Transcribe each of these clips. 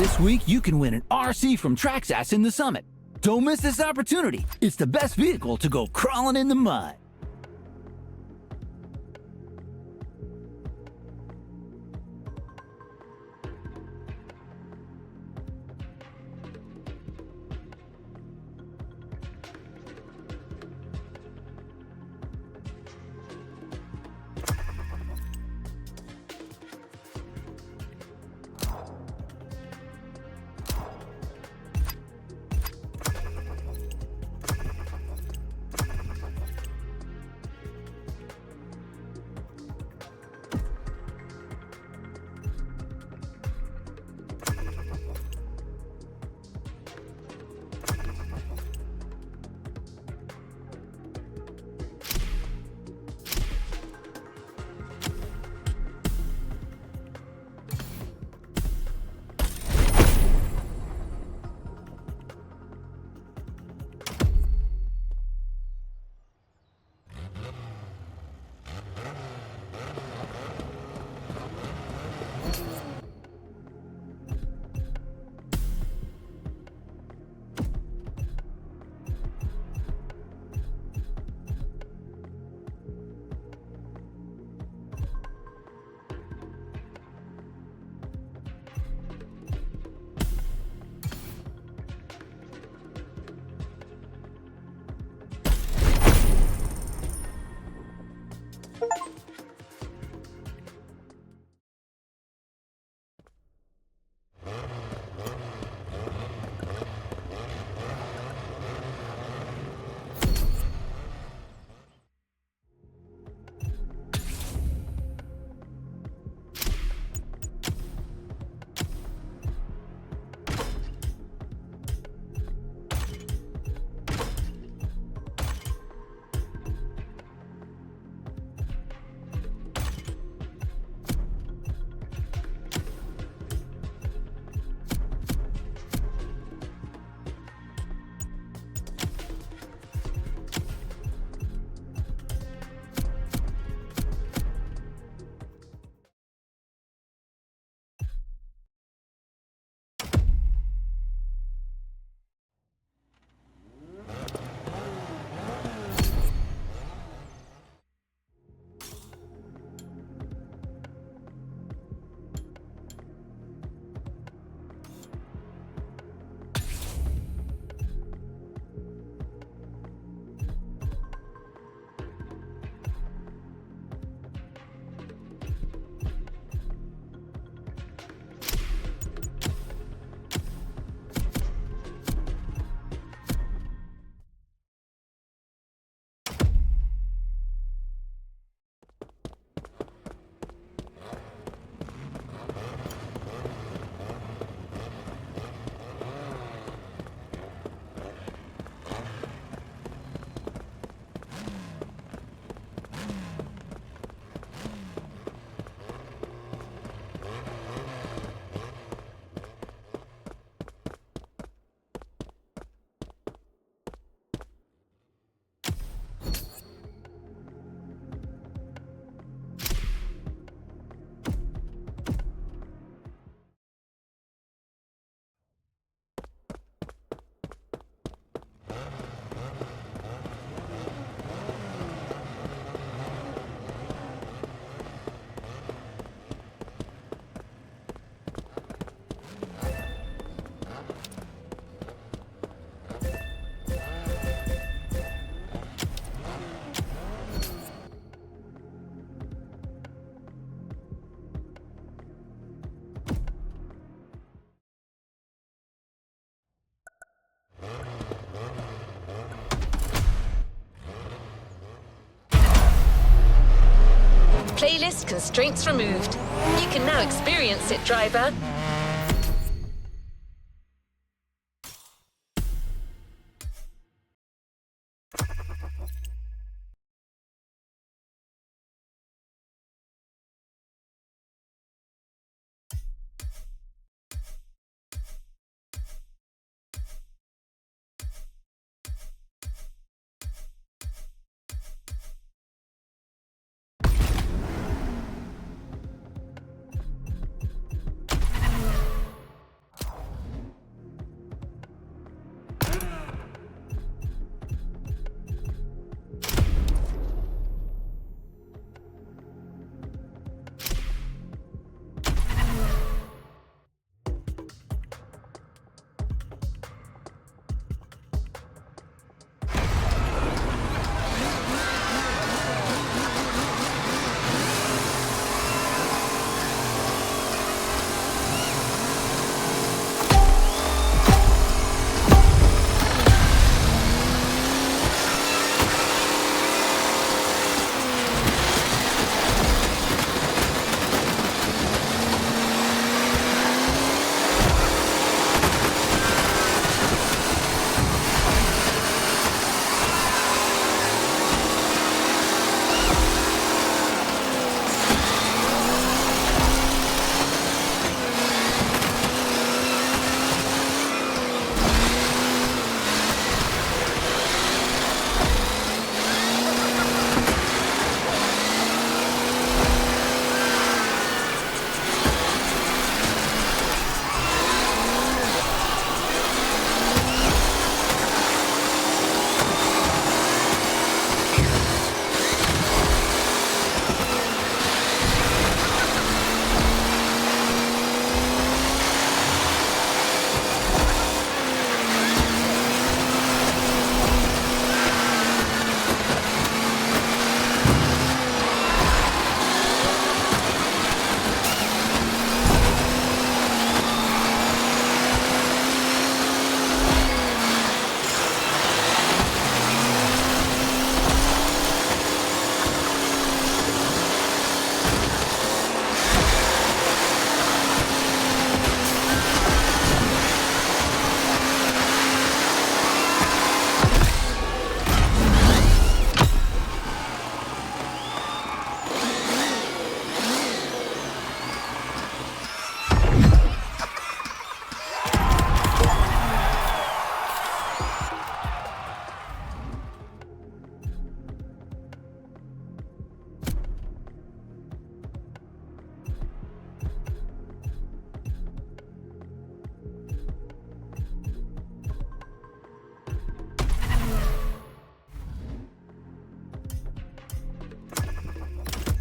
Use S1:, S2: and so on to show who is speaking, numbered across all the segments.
S1: This week, you can win an RC from Traxxas in the Summit. Don't miss this opportunity. It's the best vehicle to go crawling in the mud.
S2: Playlist constraints removed. You can now experience it, driver.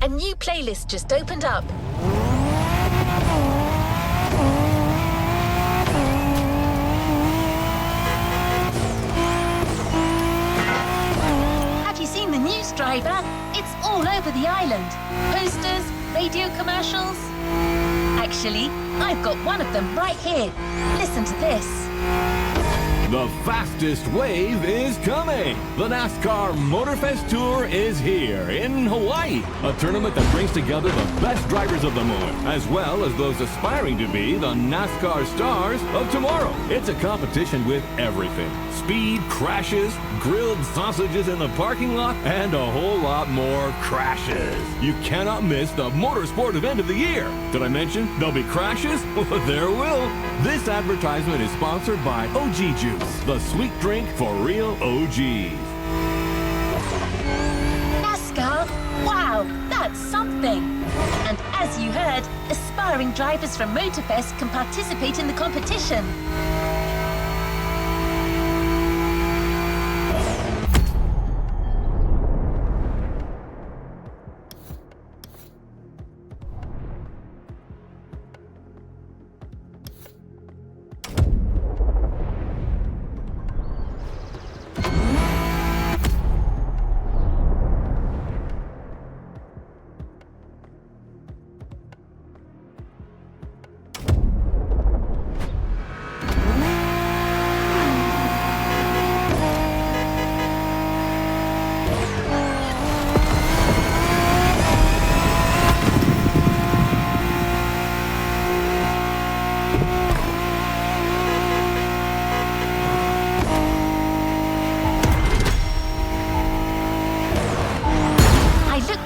S2: A new playlist just opened up. Have you seen the news, driver? It's all over the island. Posters, radio commercials. Actually, I've got one of them right here. Listen to this.
S3: The fastest wave is coming! The NASCAR Motorfest Tour is here in Hawaii, a tournament that brings together the best drivers of the moment, as well as those aspiring to be the NASCAR stars of tomorrow. It's a competition with everything. Speed, crashes, grilled sausages in the parking lot, and a whole lot more crashes. You cannot miss the motorsport event of the year. Did I mention there'll be crashes? Well, there will. This advertisement is sponsored by OG Juice, the sweet drink for real OGs.
S2: NASCAR? Wow, that's something! And as you heard, aspiring drivers from Motorfest can participate in the competition.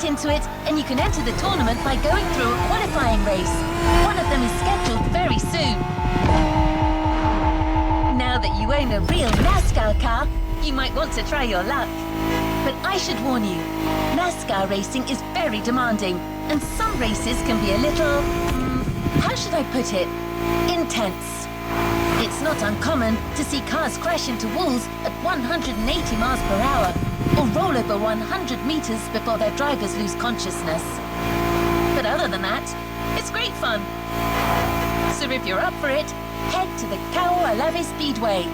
S2: Into it, and you can enter the tournament by going through a qualifying race. One of them is scheduled very soon. Now that you own a real NASCAR car, you might want to try your luck. But I should warn you, NASCAR racing is very demanding, and some races can be a little... how should I put it? Intense. It's not uncommon to see cars crash into walls at 180 miles per hour, or roll over 100 meters before their drivers lose consciousness. But other than that, it's great fun. So if you're up for it, head to the Kaualave Speedway.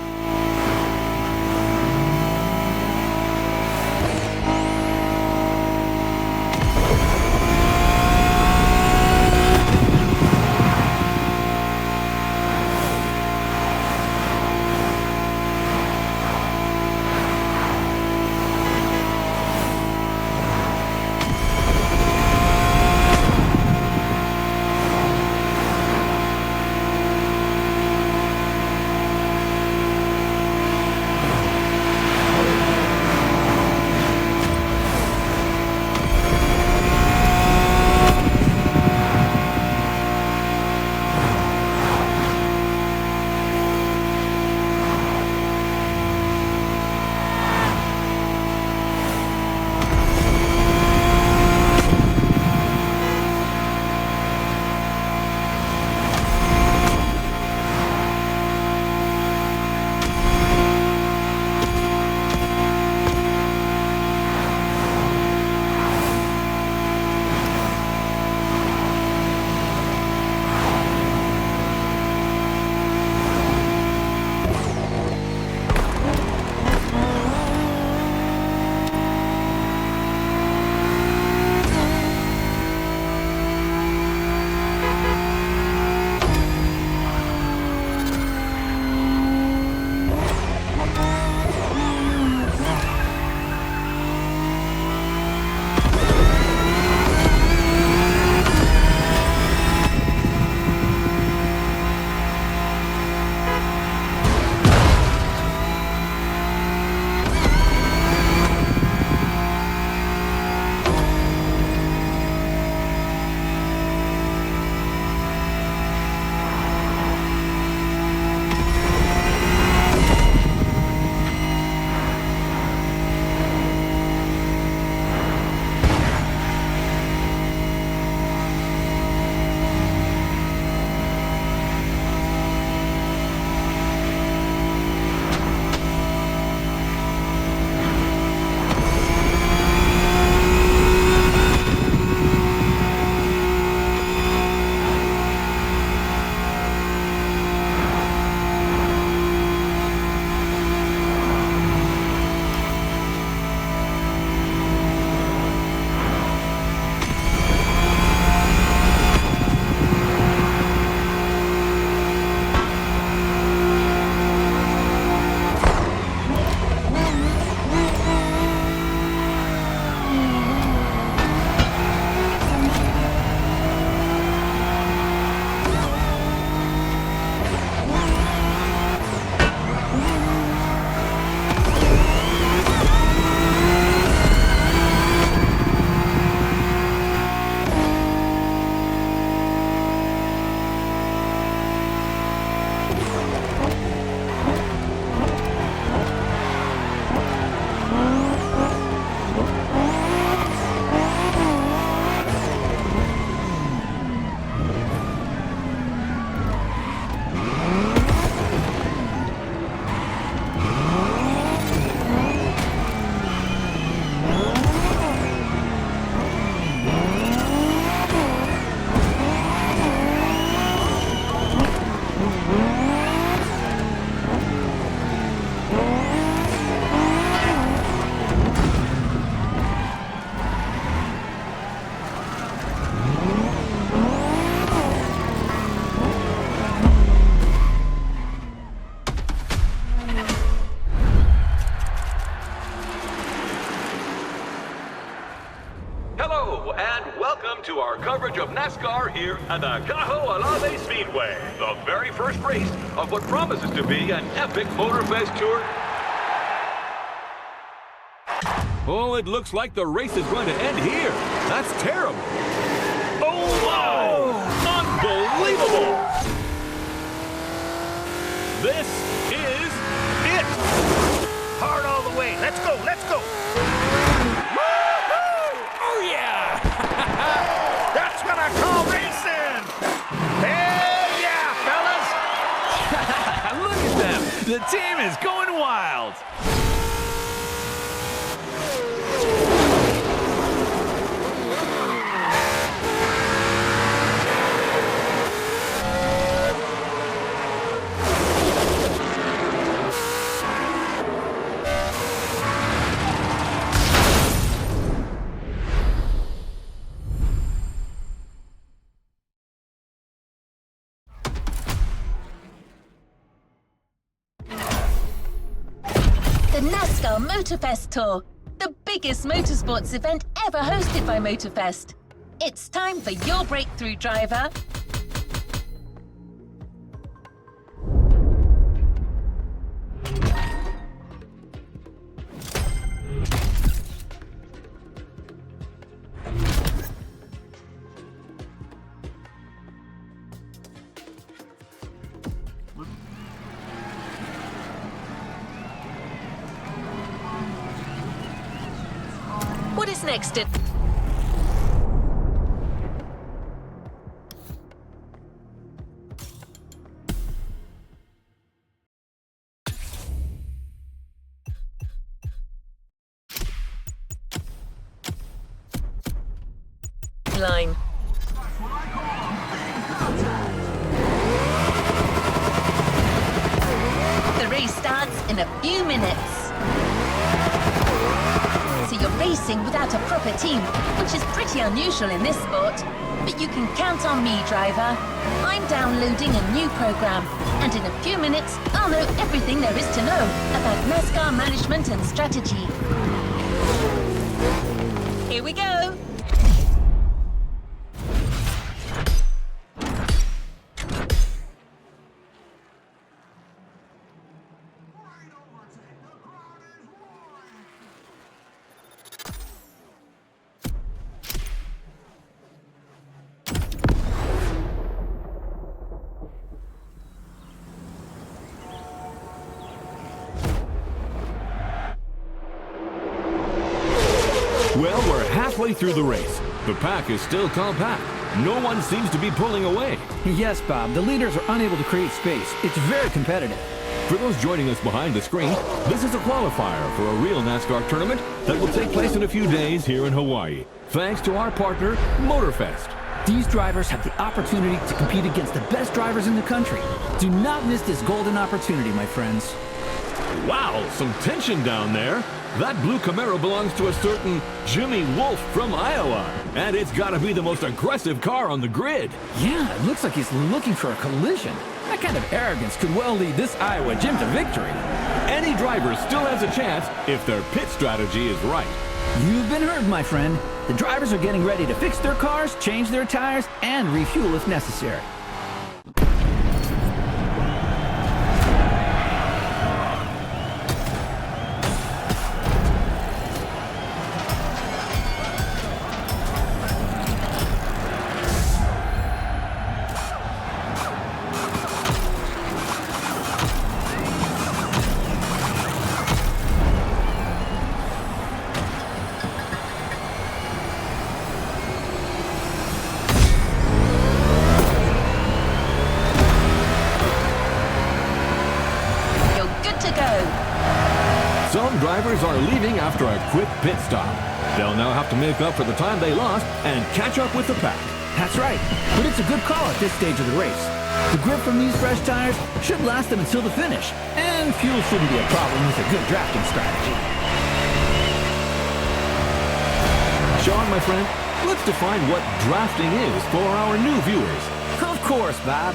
S3: Hello and welcome to our coverage of NASCAR here at the Cajo Alave Speedway, the very first race of what promises to be an epic Motorfest tour. Oh, it looks like the race is going to end here. That's terrible. Oh, wow! Unbelievable! This is it!
S4: Hard all the way. Let's go, let's go.
S3: Oh, yeah!
S4: That's what I call racing. Hell yeah, fellas.
S5: Look at them! The team is going wild!
S2: The Nascar Motorfest Tour, the biggest motorsports event ever hosted by Motorfest. It's time for your breakthrough driver. What is next at... line. The race starts in a few minutes. So you're racing without a proper team, which is pretty unusual in this sport. But you can count on me, driver. I'm downloading a new program, and in a few minutes, I'll know everything there is to know about NASCAR management and strategy. Here we go.
S3: Well, we're halfway through the race. The pack is still compact. No one seems to be pulling away.
S1: Yes, Bob, the leaders are unable to create space. It's very competitive.
S3: For those joining us behind the screen, this is a qualifier for a real NASCAR tournament that will take place in a few days here in Hawaii, thanks to our partner, Motorfest.
S1: These drivers have the opportunity to compete against the best drivers in the country. Do not miss this golden opportunity, my friends.
S3: Wow, some tension down there. That blue Camaro belongs to a certain Jimmy Wolf from Iowa, and it's got to be the most aggressive car on the grid.
S1: Yeah, it looks like he's looking for a collision. That kind of arrogance could well lead this Iowa Jim to victory.
S3: Any driver still has a chance if their pit strategy is right.
S1: You've been heard, my friend. The drivers are getting ready to fix their cars, change their tires, and refuel if necessary.
S3: Some drivers are leaving after a quick pit stop. They'll now have to make up for the time they lost and catch up with the pack.
S1: That's right, but it's a good call at this stage of the race. The grip from these fresh tires should last them until the finish, and fuel shouldn't be a problem with a good drafting strategy.
S3: Sean, my friend, let's define what drafting is for our new viewers.
S1: Of course, Bob.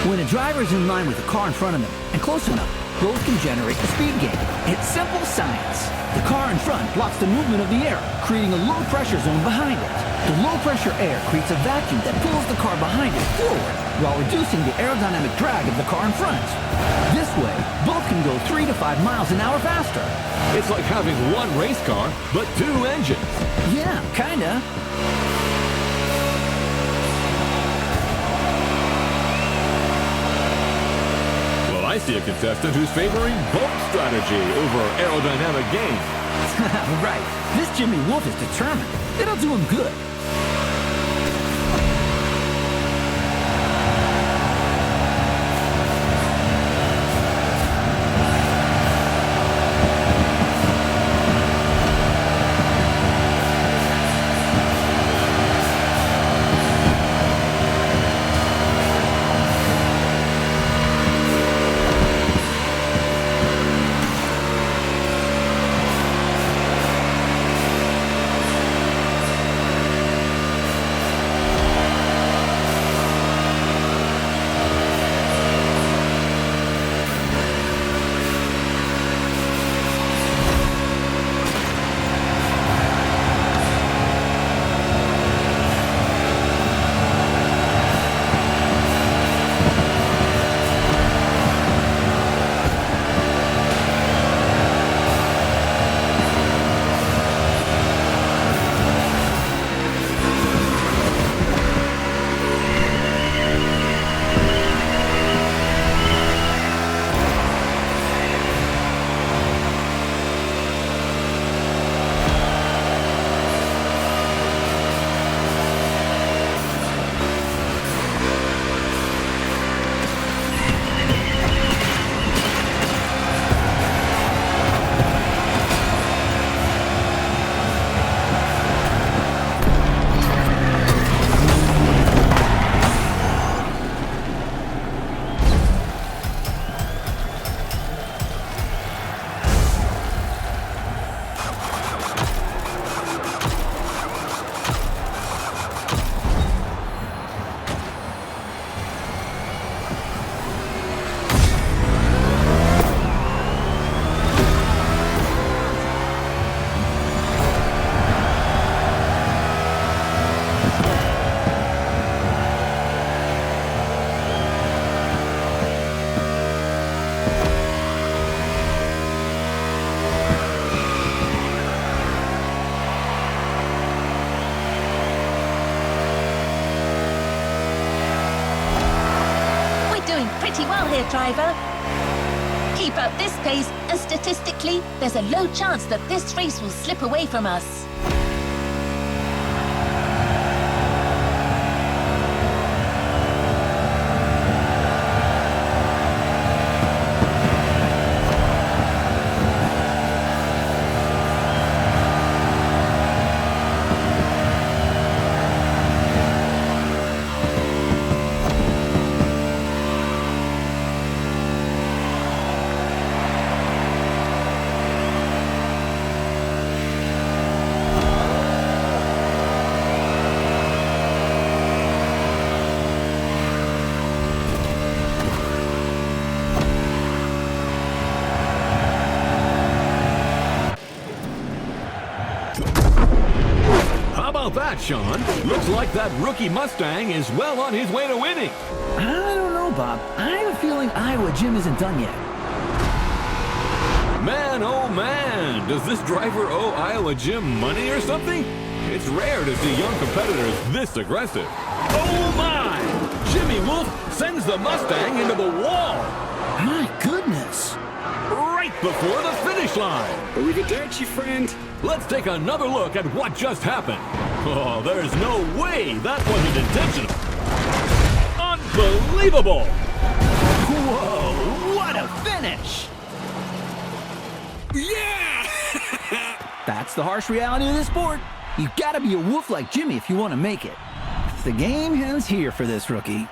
S1: When a driver is in line with the car in front of them and close enough, both can generate a speed gain. It's simple science. The car in front blocks the movement of the air, creating a low-pressure zone behind it. The low-pressure air creates a vacuum that pulls the car behind it forward, while reducing the aerodynamic drag of the car in front. This way, both can go 3 to 5 miles an hour faster.
S3: It's like having one race car, but two engines.
S1: Yeah, kinda.
S3: Well, I see a contestant who's favoring bulk strategy over aerodynamic gain.
S1: Right. This Jimmy Wolf is determined. It'll do him good.
S2: Pretty well here, driver. Keep up this pace, and statistically, there's a low chance that this race will slip away from us.
S3: How about that, Sean? Looks like that rookie Mustang is well on his way to winning.
S1: I don't know, Bob. I have a feeling Iowa Jim isn't done yet.
S3: Man, oh man, does this driver owe Iowa Jim money or something? It's rare to see young competitors this aggressive. Oh my! Jimmy Wolf sends the Mustang into the wall.
S1: My goodness.
S3: Right before the finish line.
S6: Arrivederci, friend.
S3: Let's take another look at what just happened. Oh, there's no way that wasn't intentional. Unbelievable!
S1: Whoa, what a finish!
S6: Yeah!
S1: That's the harsh reality of this sport. You gotta be a wolf like Jimmy if you want to make it. The game ends here for this rookie.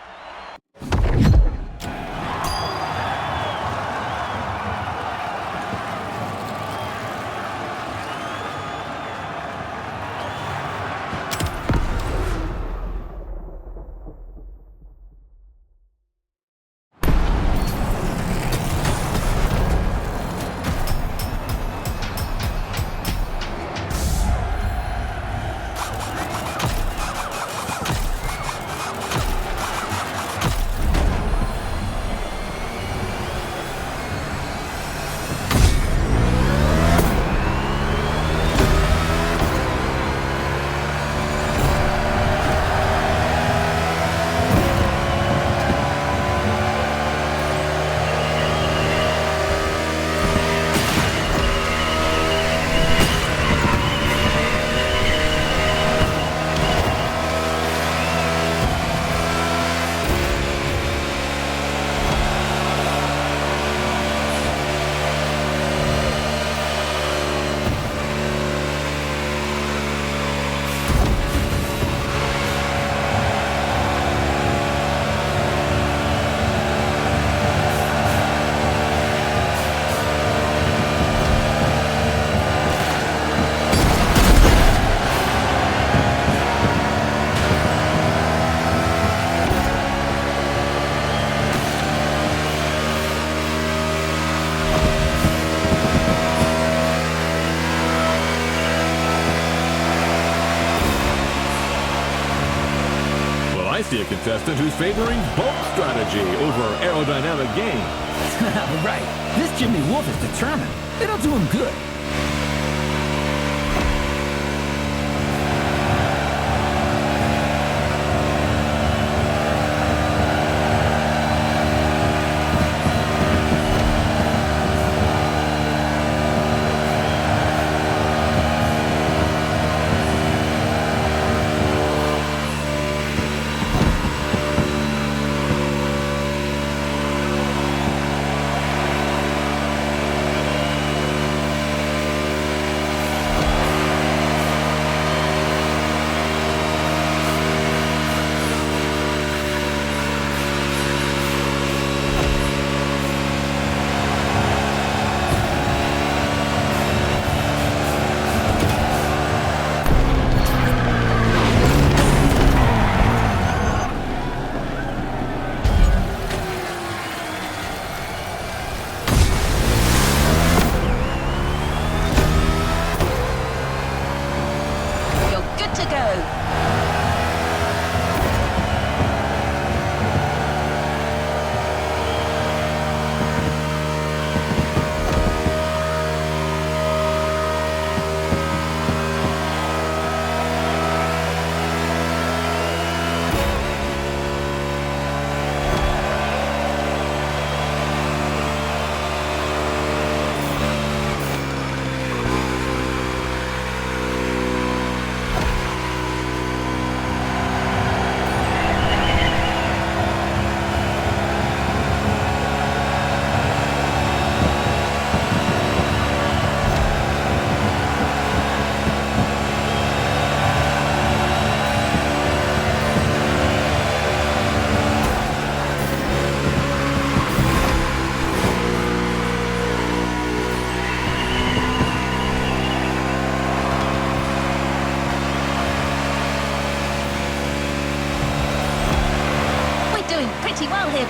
S3: contestant who's favoring bulk strategy over aerodynamic gain.
S1: Right. This Jimmy Wolf is determined. It'll do him good.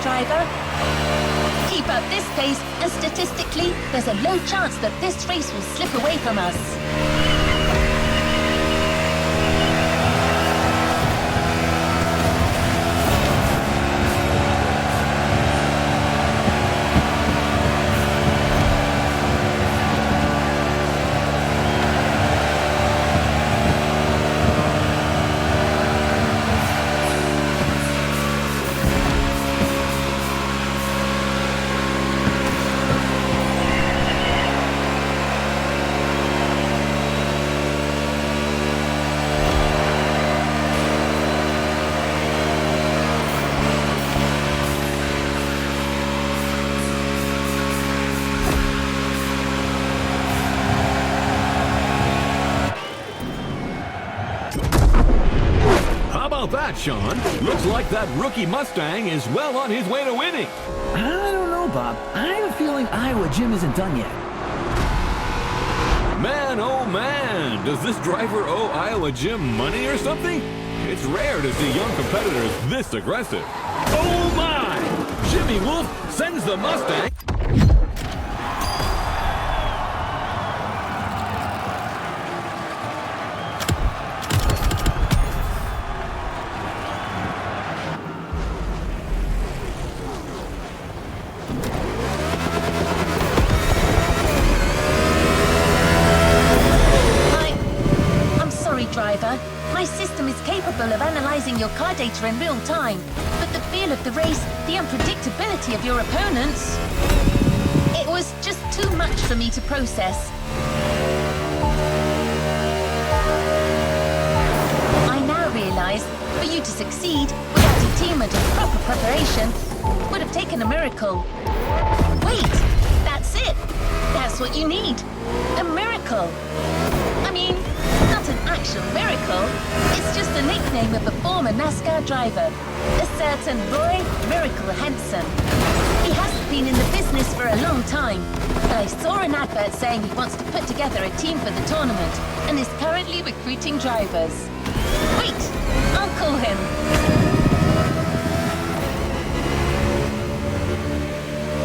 S2: Driver. Keep up this pace, and statistically, there's a low chance that this race will slip away from us.
S3: That, Sean. Looks like that rookie Mustang is well on his way to winning.
S1: I don't know, Bob. I have a feeling Iowa Jim isn't done yet.
S3: Man, oh man, does this driver owe Iowa Jim money or something? It's rare to see young competitors this aggressive. Oh my! Jimmy Wolf sends the Mustang.
S2: Driver, my system is capable of analyzing your car data in real time, but the feel of the race, the unpredictability of your opponents, it was just too much for me to process. I now realize, for you to succeed without a team and proper preparation would have taken a miracle. Wait, that's it. That's what you need. A miracle. I mean, not an actual miracle. It's just a nickname of a former NASCAR driver, a certain Roy Miracle Henson. He hasn't been in the business for a long time, but I saw an advert saying he wants to put together a team for the tournament and is currently recruiting drivers. Wait, I'll call him.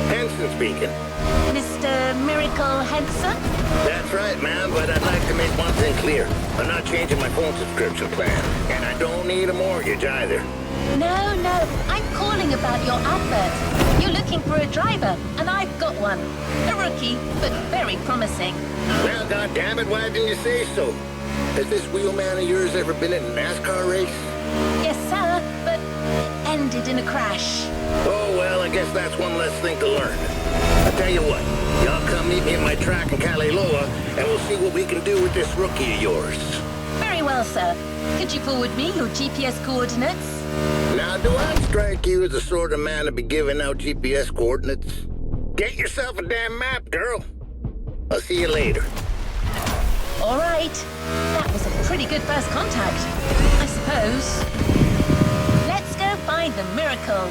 S6: Henson speaking.
S2: Mr. Miracle Henson?
S6: That's right, ma'am, but I'd like to make one thing clear. I'm not changing my phone subscription plan, and I don't need a mortgage either.
S2: No, I'm calling about your advert. You're looking for a driver, and I've got one. A rookie, but very promising.
S6: Well, goddammit, why didn't you say so? Has this wheelman of yours ever been in a NASCAR race?
S2: Yes, sir, but it ended in a crash.
S6: Oh, well, I guess that's one less thing to learn. I tell you what, y'all come meet me at my track in Kaliloa, and we'll see what we can do with this rookie of yours.
S2: Very well, sir. Could you forward me your GPS coordinates?
S6: Now, do I strike you as the sort of man to be giving out GPS coordinates? Get yourself a damn map, girl. I'll see you later.
S2: All right. That was a pretty good first contact, I suppose. Let's go find the miracle.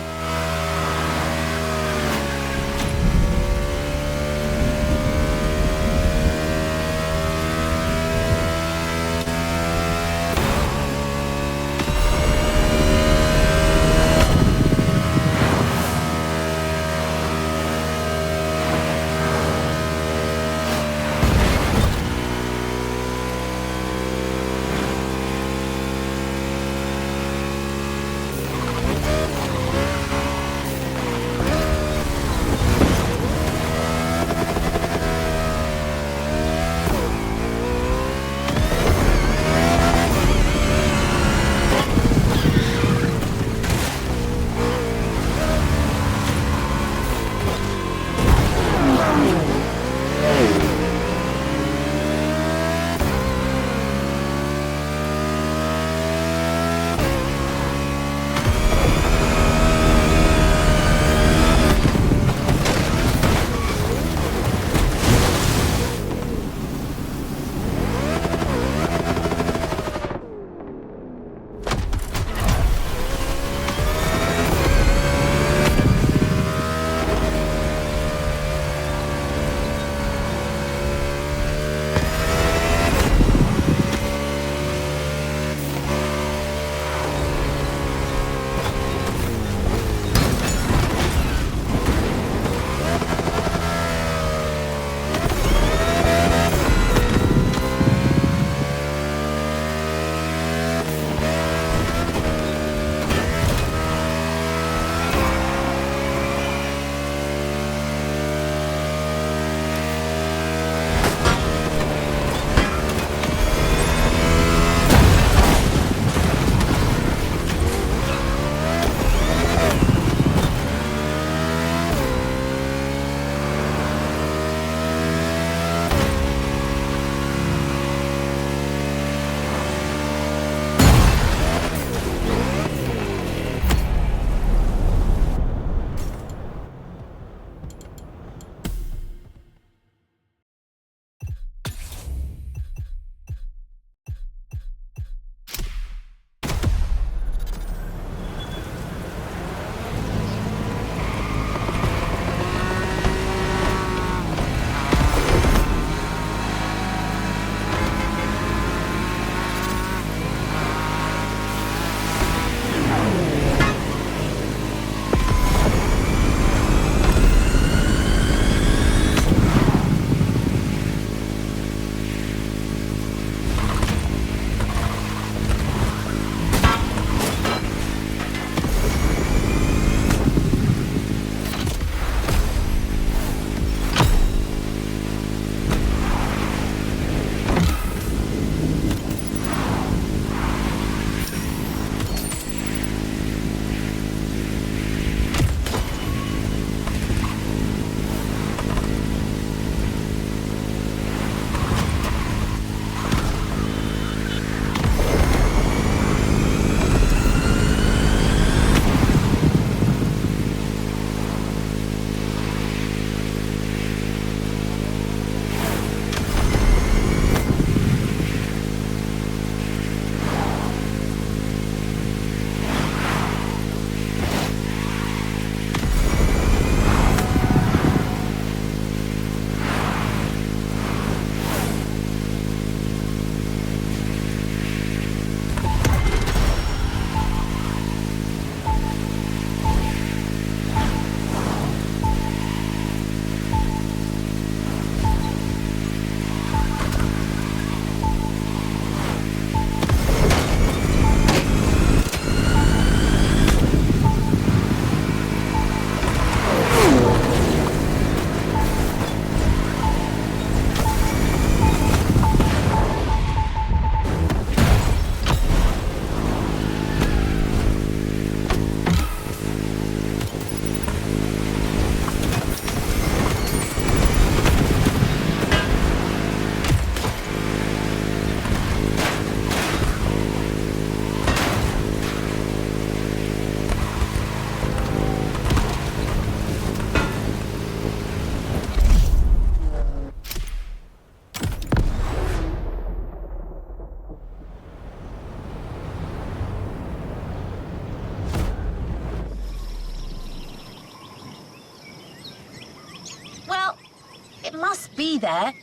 S2: be there.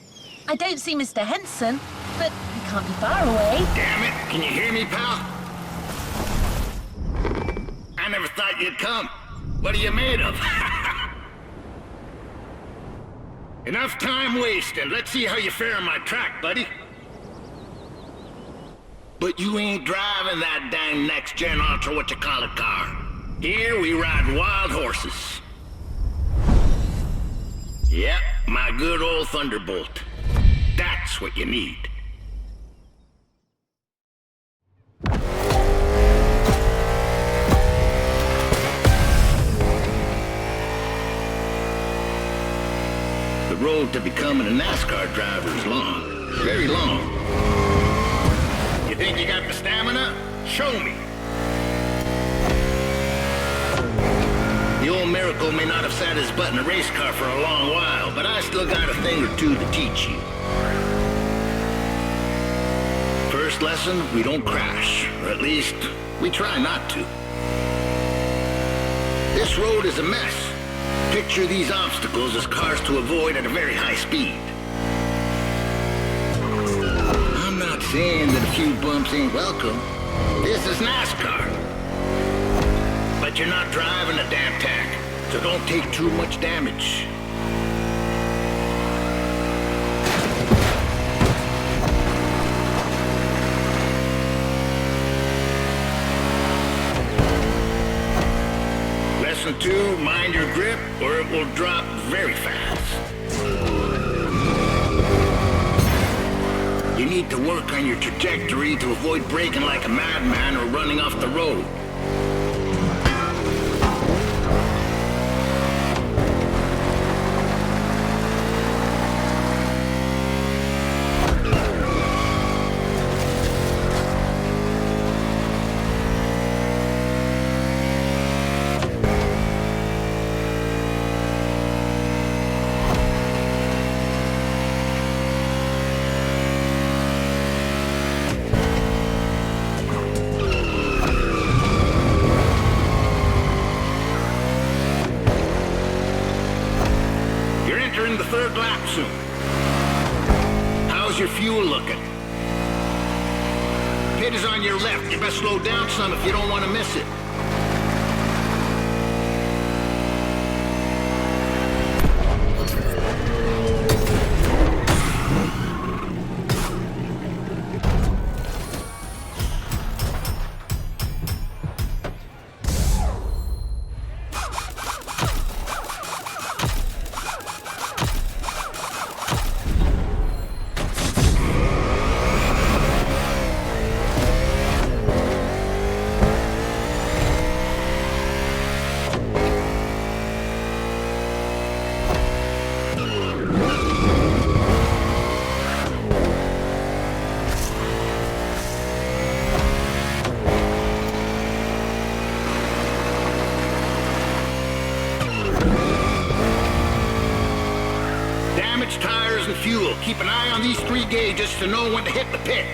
S2: I don't see Mr. Henson, but he can't be far away.
S6: Damn it! Can you hear me, pal? I never thought you'd come. What are you made of? Enough time wasting. Let's see how you fare on my track, buddy. But you ain't driving that dang next-gen ultra-what-you-call-it car. Here we ride wild horses. Yep, my good old Thunderbolt. That's what you need. The road to becoming a NASCAR driver is long. Very long. You think you got the stamina? Show me. The old Miracle may not have sat his butt in a race car for a long while, but I still got a thing or two to teach you. First lesson, we don't crash. Or at least, we try not to. This road is a mess. Picture these obstacles as cars to avoid at a very high speed. I'm not saying that a few bumps ain't welcome. This is NASCAR. But you're not driving a damn tank, so don't take too much damage. Lesson 2, mind your grip, or it will drop very fast. You need to work on your trajectory to avoid braking like a madman or running off the road. The third lap soon. How's your fuel looking? Pit is on your left. You best slow down some if you don't want to miss it. Tires and fuel. Keep an eye on these 3 gauges to know when to hit the pit.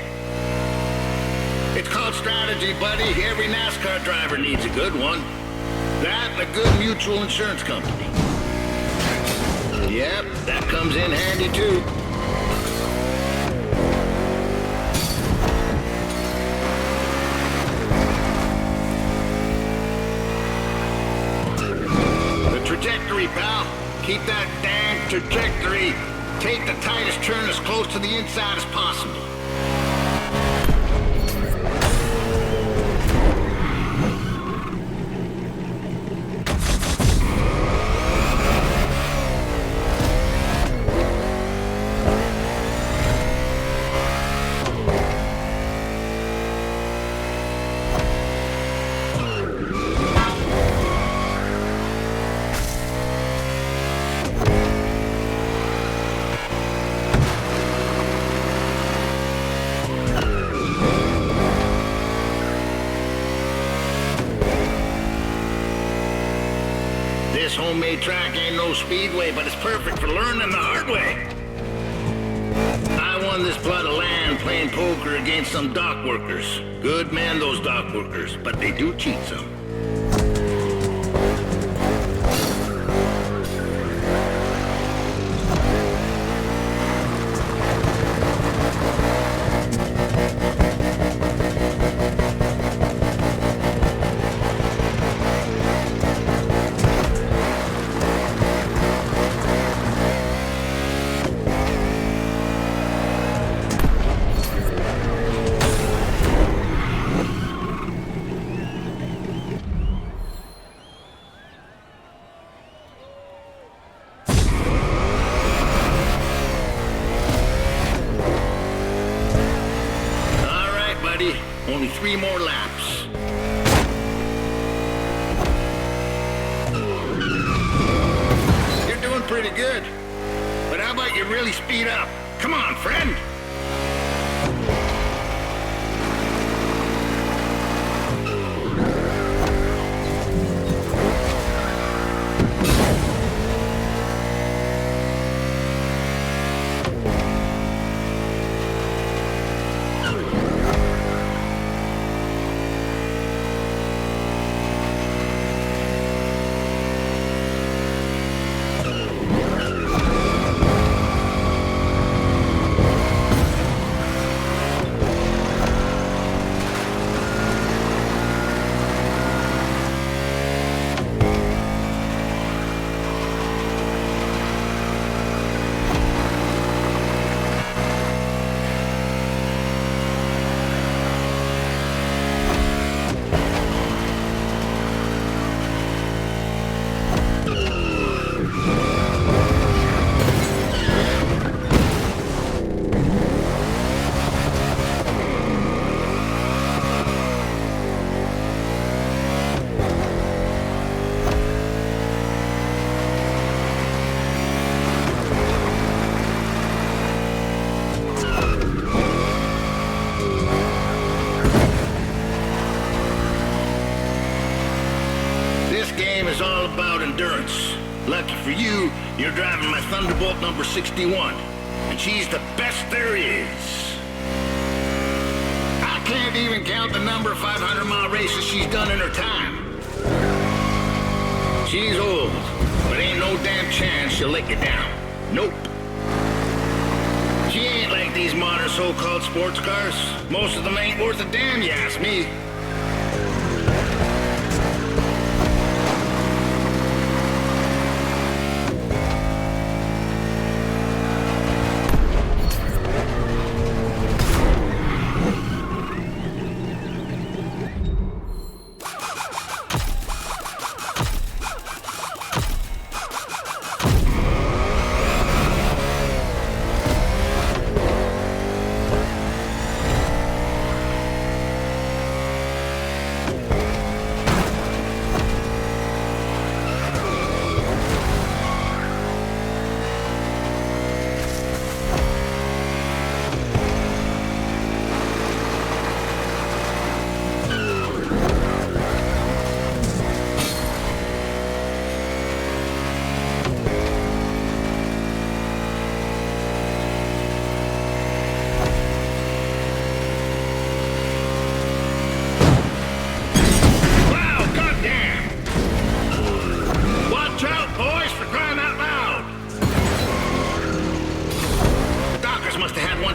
S6: It's called strategy, buddy. Every NASCAR driver needs a good one. That and a good mutual insurance company. Yep, that comes in handy too. The trajectory, pal. Keep that damn trajectory. Take the tightest turn as close to the inside as possible. This homemade track ain't no speedway, but it's perfect for learning the hard way. I won this plot of land playing poker against some dock workers. Good men, those dock workers, but they do cheat some. Only 3 more laps. You're doing pretty good. But how about you really speed up? Come on, friend. Is all about endurance. Lucky for you, you're driving my Thunderbolt number 61, and she's the best there is. I can't even count the number of 500-mile races she's done in her time. She's old, but ain't no damn chance she'll let you down. Nope. She ain't like these modern so-called sports cars. Most of them ain't worth a damn, you ask me.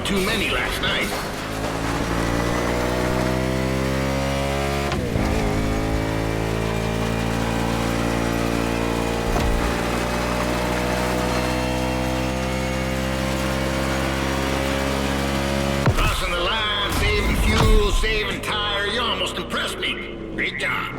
S6: Too many last night. Crossing the line, saving fuel, saving tire. You almost impressed me. Great job.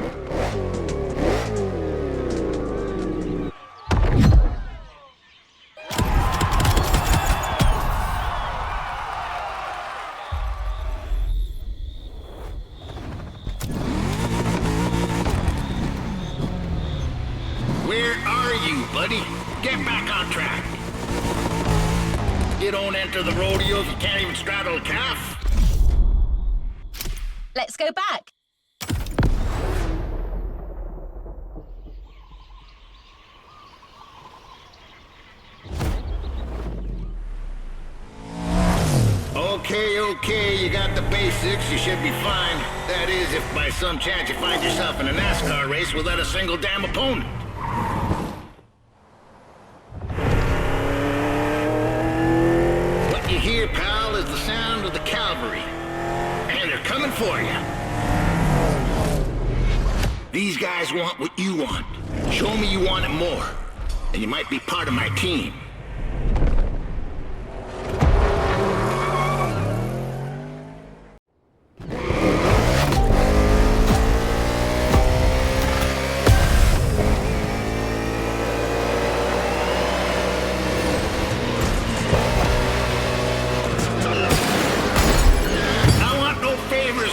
S6: Buddy, get back on track. You don't enter the rodeo if you can't even straddle a calf.
S2: Let's go back.
S6: Okay, you got the basics, you should be fine. That is, if by some chance you find yourself in a NASCAR race without a single damn opponent. What you hear, pal, is the sound of the cavalry. And they're coming for you. These guys want what you want. Show me you want it more, and you might be part of my team.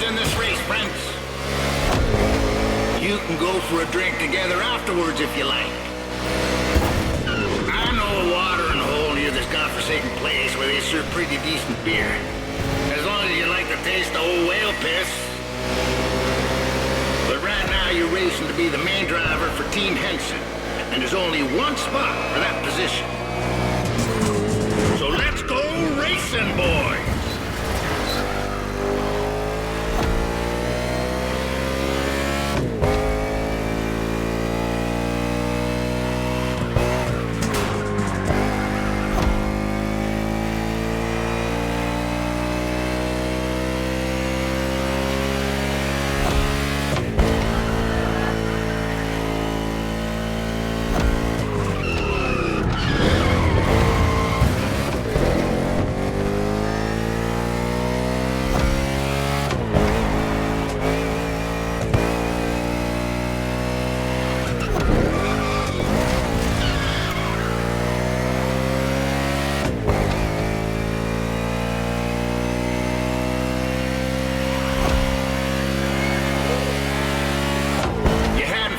S6: In this if you like. I know a watering hole near this godforsaken place where they serve pretty decent beer. As long as you like the taste of old whale piss. But right now you're racing to be the main driver for Team Henson. And there's only one spot for that position. So let's go racing, boys!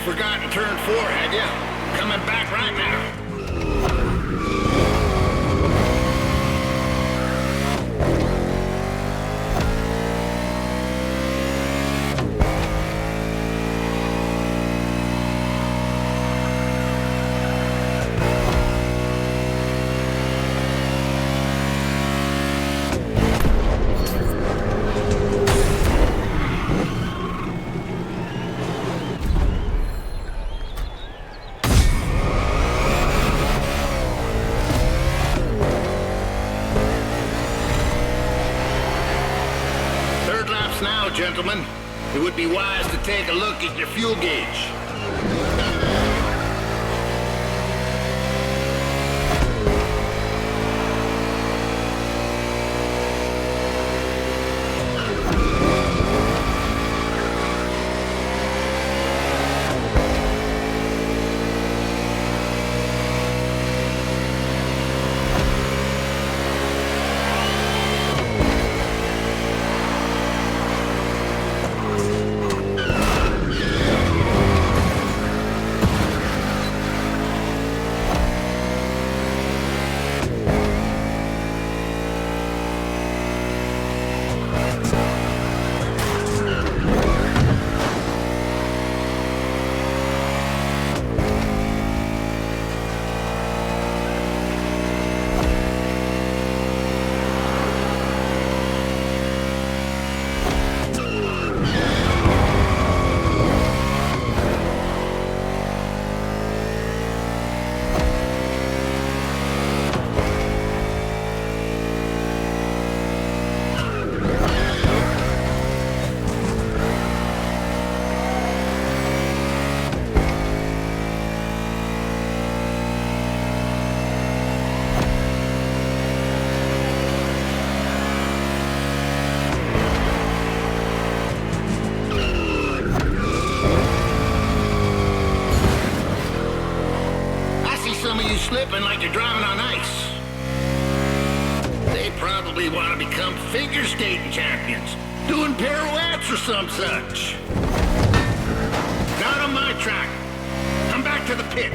S6: Forgotten turn 4, had you? Coming back right now. Now, gentlemen, it would be wise to take a look at your fuel gauge. Slipping like you're driving on ice. They probably want to become figure skating champions, doing pirouettes or some such. Not on my track. Come back to the pit.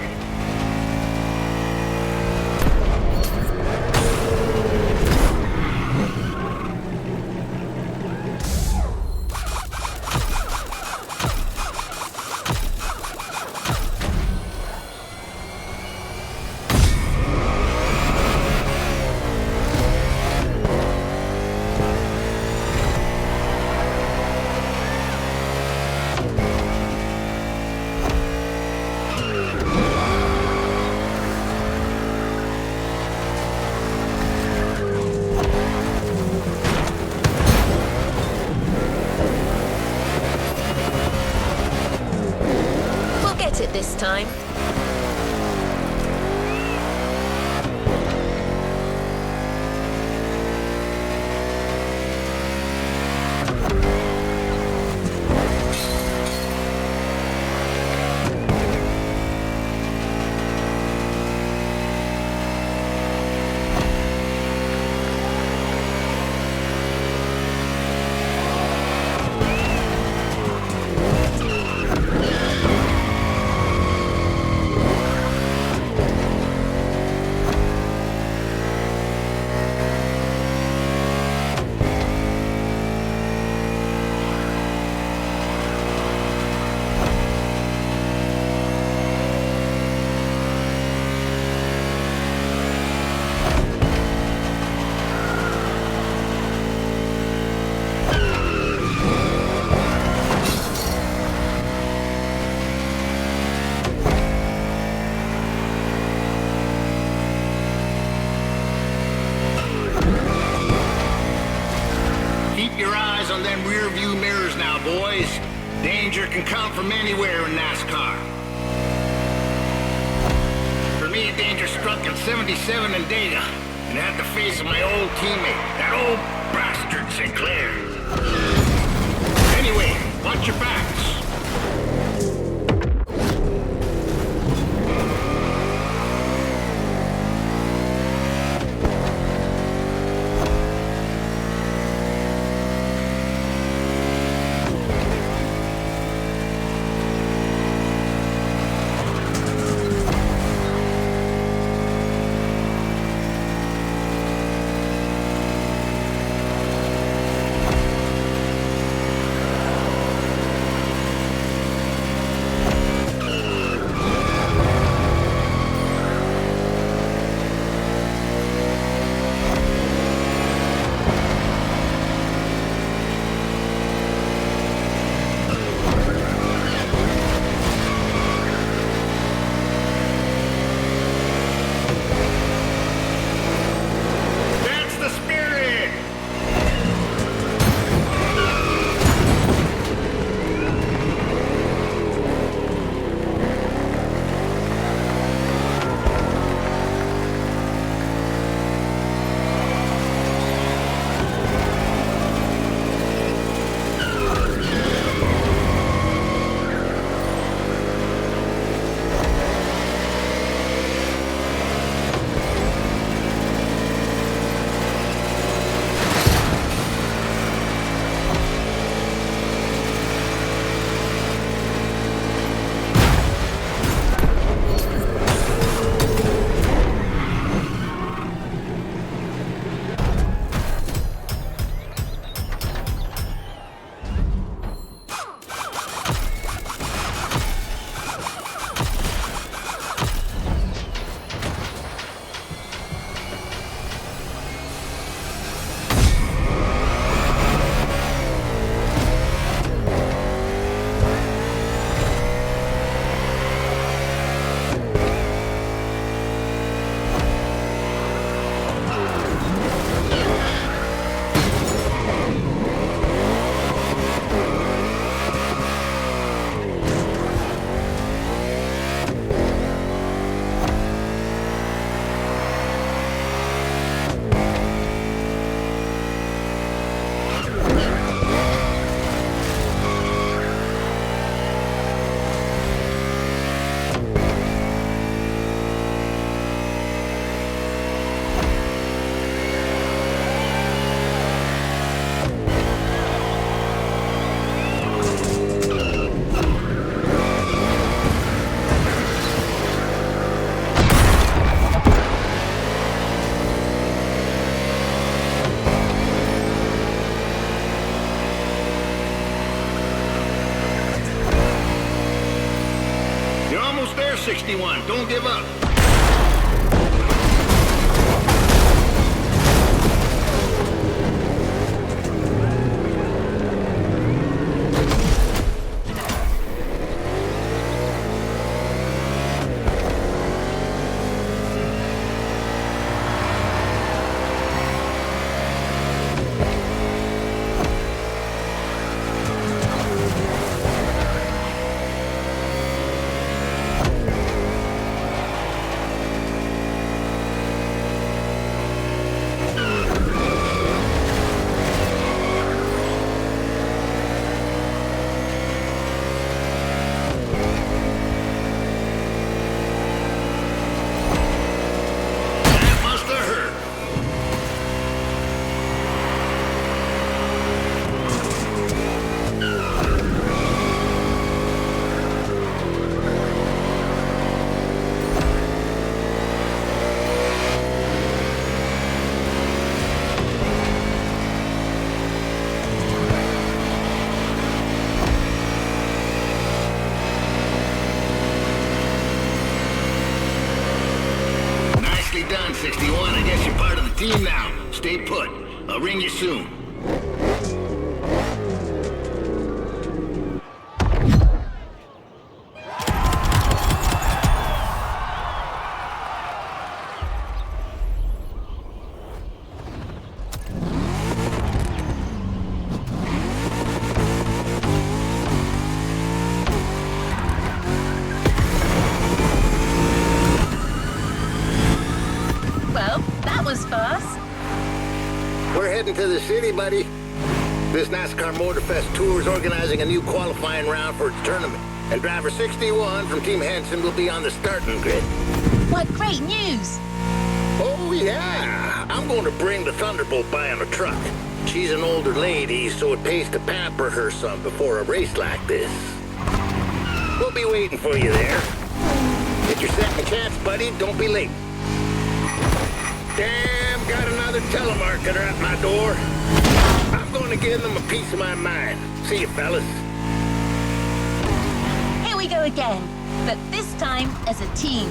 S2: This time.
S6: on them rear view mirrors now, boys. Danger can come from anywhere in NASCAR. For me, danger struck in 77 in Data, and had the face of my old teammate, that old bastard Sinclair. Anyway, watch your backs. There, 61. Don't give up. Done, 61. I guess you're part of the team now. Stay put. I'll ring you soon. We're heading to the city, buddy. This NASCAR Motorfest Tour is organizing a new qualifying round for its tournament. And driver 61 from Team Henson will be on the starting grid.
S2: What great news!
S6: Oh, yeah. I'm going to bring the Thunderbolt by on a truck. She's an older lady, so it pays to pamper her some before a race like this. We'll be waiting for you there. Get your second chance, buddy. Don't be late. Damn, got another telemarketer at my door. I'm going to give them a piece of my mind. See you, fellas.
S2: Here we go again, but this time as a team.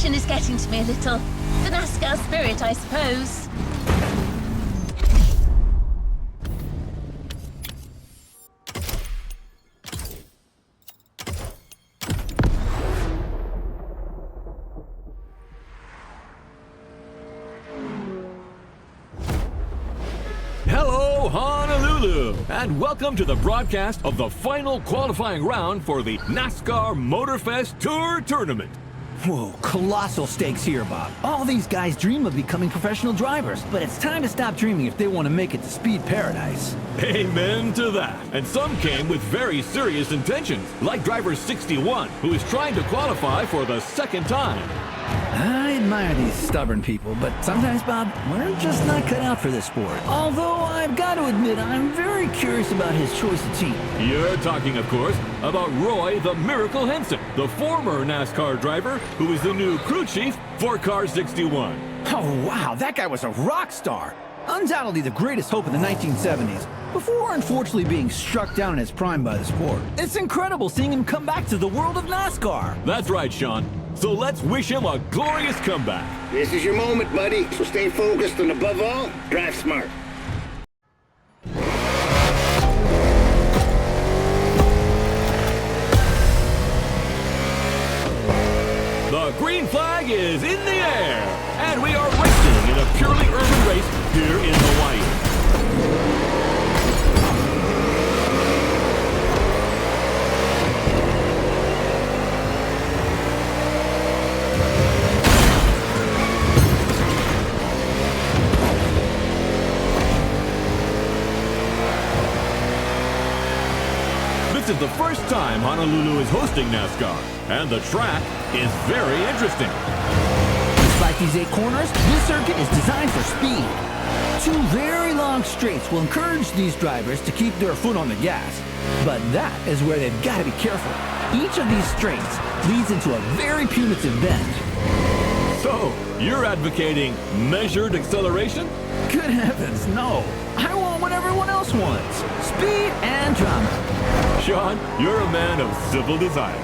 S2: Is getting to me a little. The NASCAR spirit, I suppose.
S3: Hello, Honolulu, and welcome to the broadcast of the final qualifying round for the NASCAR Motorfest Tour Tournament.
S1: Whoa, colossal stakes here, Bob. All these guys dream of becoming professional drivers, but it's time to stop dreaming if they want to make it to speed paradise.
S3: Amen to that. And some came with very serious intentions, like driver 61, who is trying to qualify for the second time.
S1: I admire these stubborn people, but sometimes, Bob, we're just not cut out for this sport. Although I've got to admit, I'm very curious about his choice of team.
S3: You're talking, of course, about Roy the Miracle Henson, the former NASCAR driver who is the new crew chief for Car 61.
S1: Oh, wow, that guy was a rock star. Undoubtedly the greatest hope in the 1970s, before unfortunately being struck down in his prime by the sport. It's incredible seeing him come back to the world of NASCAR.
S3: That's right, Sean. So let's wish him a glorious comeback.
S6: This is your moment, buddy. So stay focused and above all, drive smart.
S3: The green flag is in the air, and we are racing in a purely urban race here in Hawaii. This is the first time Honolulu is hosting NASCAR, and the track is very interesting.
S1: Despite these 8 corners, this circuit is designed for speed. 2 very long straights will encourage these drivers to keep their foot on the gas. But that is where they've got to be careful. Each of these straights leads into a very punitive bend.
S3: So So, you're advocating measured acceleration?
S1: Good heavens, no. I want what everyone else wants. Speed and drama.
S3: Sean, you're a man of civil desires.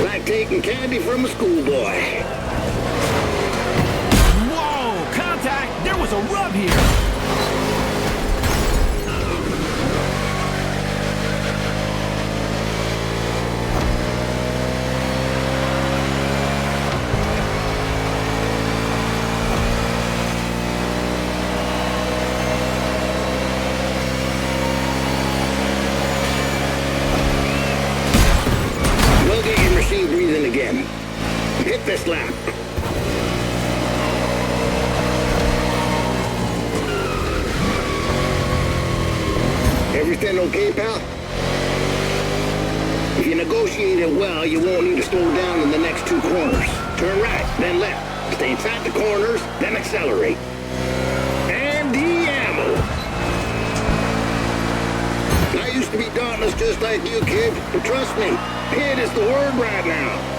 S6: Like taking candy from a schoolboy.
S1: Whoa, contact! There was a rub here!
S6: We'll get your machine breathing again. Hit this lap. Everything okay, pal? If you negotiate it well, you won't need to slow down in the next two corners. Turn right, then left. Stay inside the corners, then accelerate. And de-ammo. I used to be dauntless just like you, kid, but trust me, hit is the word right now.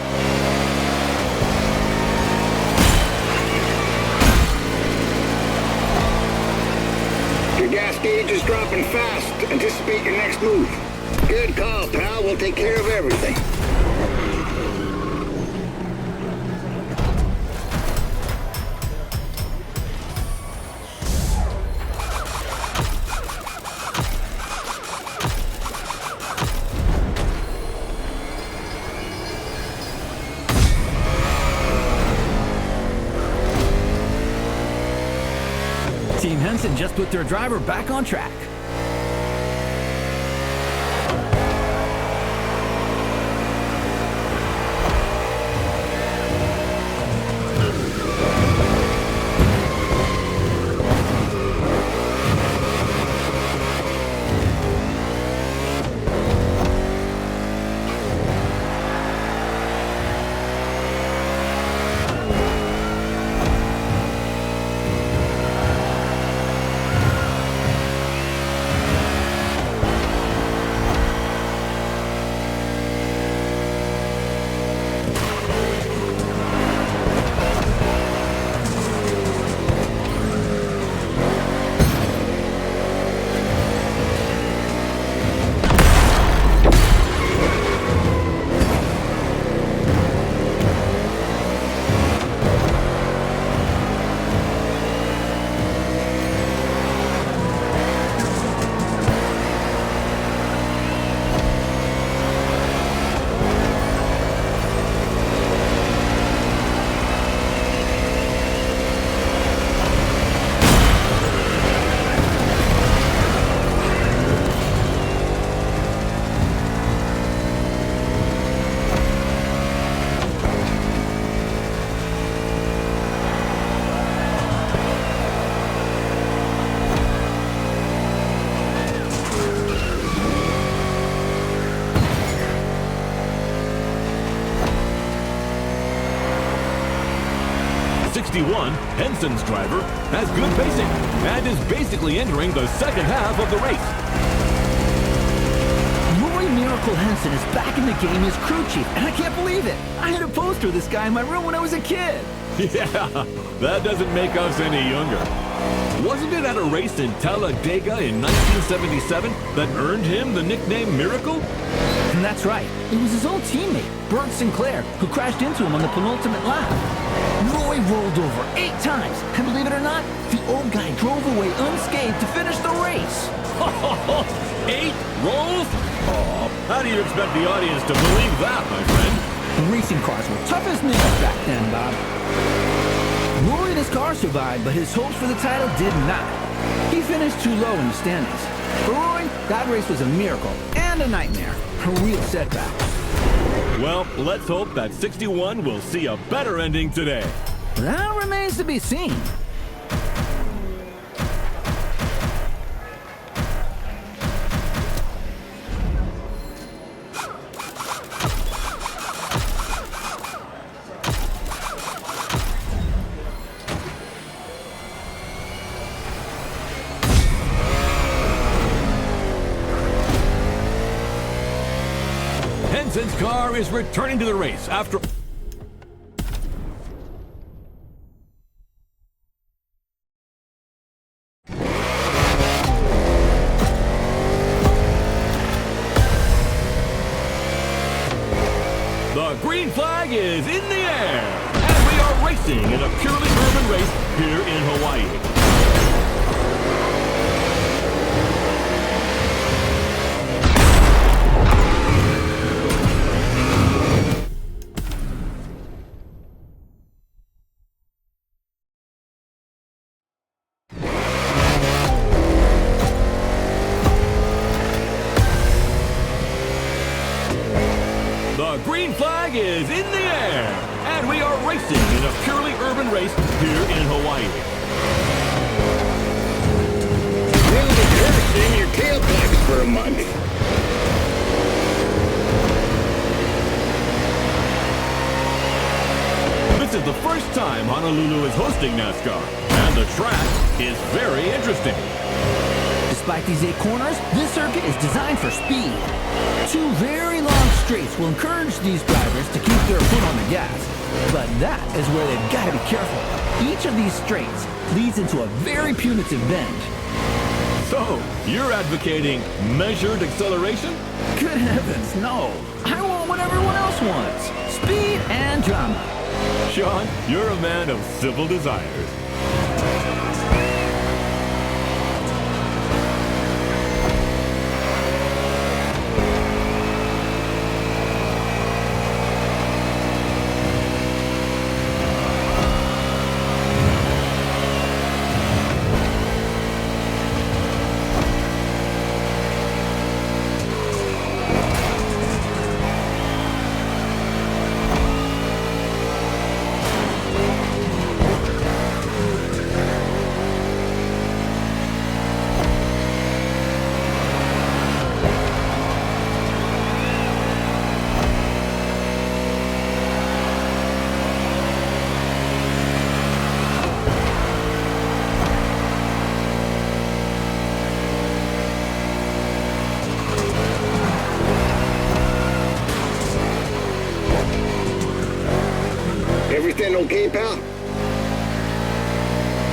S6: Your gas gauge is dropping fast. Anticipate your next move. Good call, pal. We'll take care of everything.
S1: Team Henson just put their driver back on track.
S3: Henson's driver has good pacing and is basically entering the second half of the race.
S1: Roy Miracle Henson is back in the game as crew chief, and I can't believe it. I had a poster of this guy in my room when I was a kid.
S3: Yeah, that doesn't make us any younger. Wasn't it at a race in Talladega in 1977 that earned him the nickname Miracle?
S1: And that's right. It was his old teammate, Bert Sinclair, who crashed into him on the penultimate lap. Roy rolled over 8 times, and believe it or not, the old guy drove away unscathed to finish the race.
S3: 8 rolls? Oh, how do you expect the audience to believe that, my friend?
S1: Racing cars were tough as nails back then, Bob. Roy and his car survived, but his hopes for the title did not. He finished too low in the standings. For Roy, that race was a miracle and a nightmare, a real setback.
S3: Well, let's hope that 61 will see a better ending today.
S1: That remains to be seen.
S3: Henson's car is returning to the race after... The green flag is in the air, and we are racing in a purely urban race here in Hawaii. The green flag is in the air, and we are racing in a purely urban race here in Hawaii.
S6: We'll be cursing your tailpipes for a month.
S3: This is the first time Honolulu is hosting NASCAR, and the track is very interesting.
S1: Despite these 8 corners, this circuit is designed for speed. 2 very long straights will encourage these drivers to keep their foot on the gas. But that is where they've got to be careful. Each of these straights leads into a very punitive bend.
S3: So, you're advocating measured acceleration?
S1: Good heavens, no. I want what everyone else wants. Speed and drama.
S3: Sean, you're a man of civil desires.
S6: Everything okay, pal?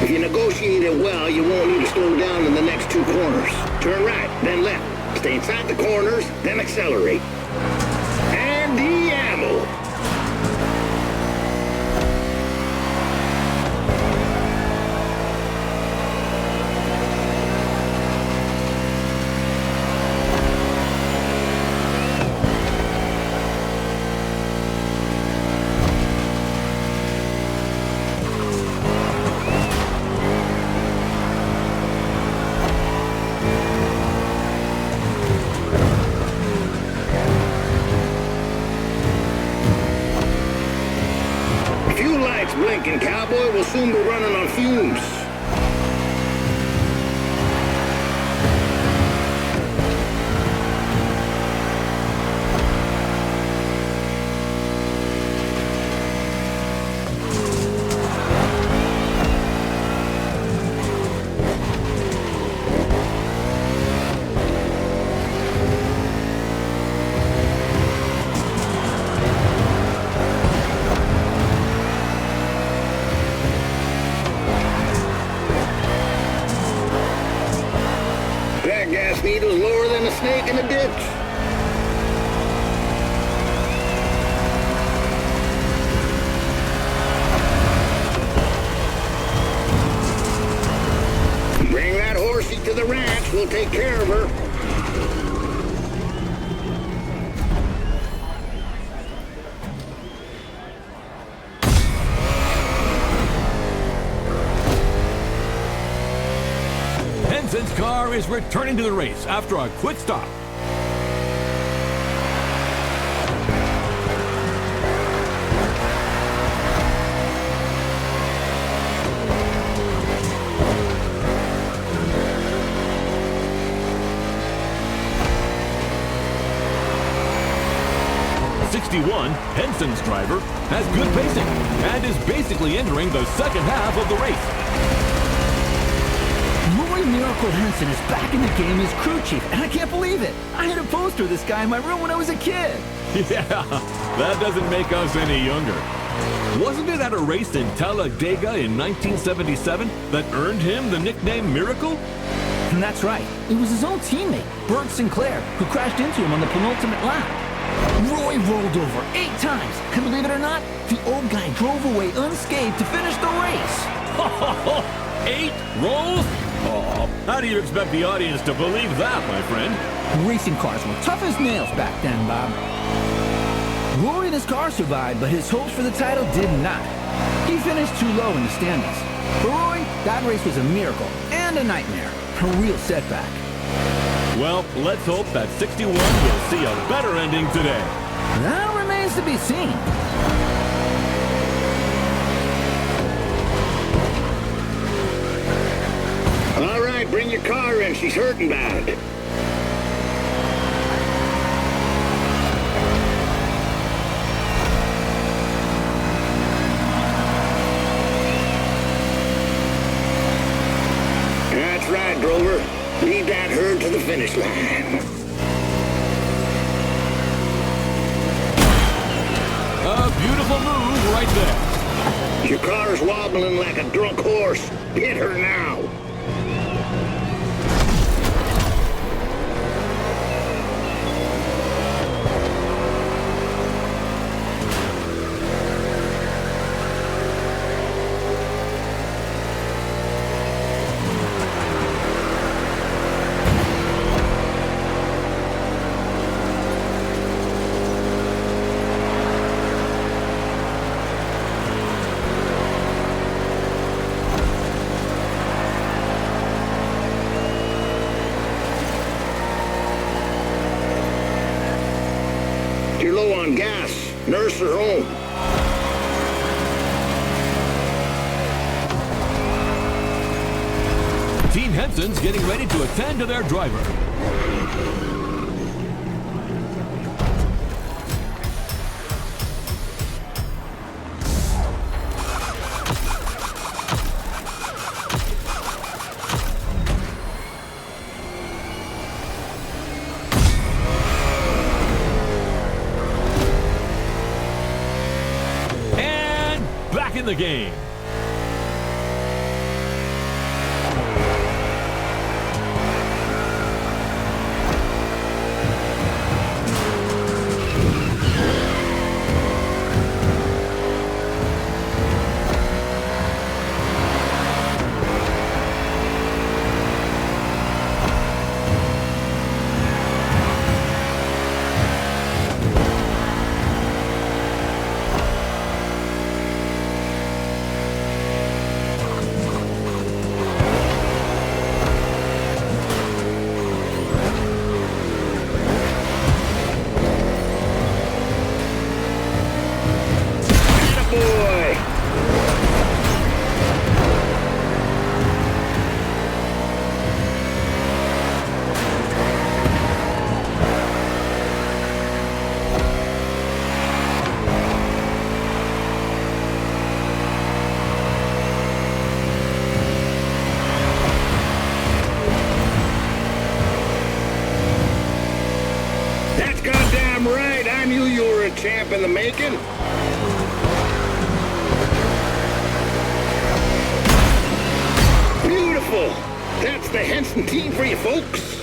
S6: If you negotiate it well, you won't need to slow down in the next 2 corners. Turn right, then left. Stay inside the corners, then accelerate. And the ammo. Blinking cowboy will soon be running on fumes. Needle's lower than a snake in a ditch. Bring that horsey to the ranch, we'll take care of her.
S3: Henson's car is returning to the race after a quick stop. '61, Henson's driver, has good pacing and is basically entering the second half of the race.
S1: Moving Roy Miracle Henson is back in the game as crew chief, and I can't believe it. I had a poster of this guy in my room when I was a kid.
S3: Yeah, that doesn't make us any younger. Wasn't it at a race in Talladega in 1977 that earned him the nickname Miracle?
S1: And that's right. It was his own teammate, Bert Sinclair, who crashed into him on the penultimate lap. Roy rolled over 8 times, and believe it or not, the old guy drove away unscathed to finish the race.
S3: 8 rolls? Oh, how do you expect the audience to believe that, my friend?
S1: Racing cars were tough as nails back then, Bob. Roy and his car survived, but his hopes for the title did not. He finished too low in the standings. For Roy, that race was a miracle and a nightmare. A real setback.
S3: Well, let's hope that 61 will see a better ending today.
S1: That remains to be seen.
S6: All right, bring your car in. She's hurting bad. That's right, Drover. Lead that herd to the finish line.
S3: A beautiful move right there.
S6: Your car's wobbling like a drunk horse. Hit her now. You're low on gas. Nurse her home.
S3: Team Henson's getting ready to attend to their driver. In the game.
S6: Champ in the making. Beautiful. That's the Henson team for you folks.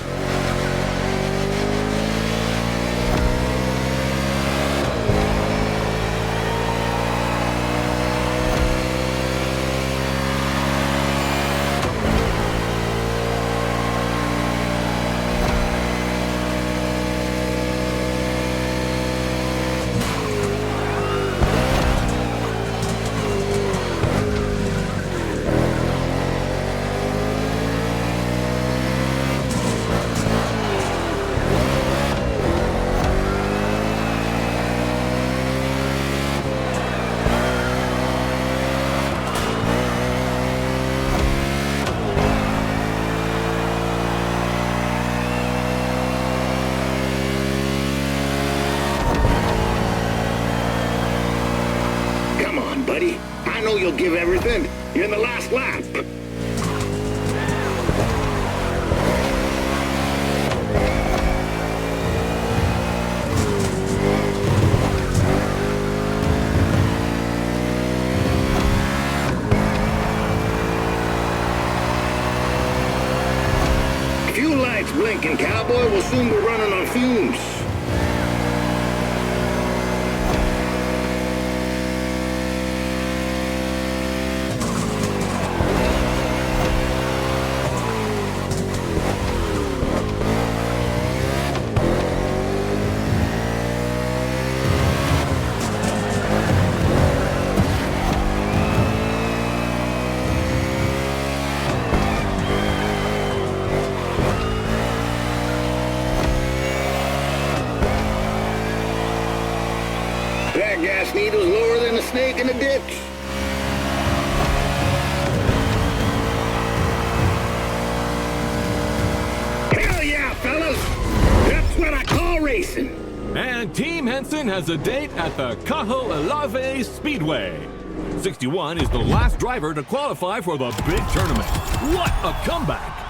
S6: Buddy, I know you'll give everything. You're in the last lap. thinking, cowboy? We'll soon be running on fumes. That gas needle's lower than a snake in a ditch. Hell yeah, fellas! That's what I call racing.
S3: And Team Henson has a date at the Cajo Alave Speedway. 61 is the last driver to qualify for the big tournament. What a comeback!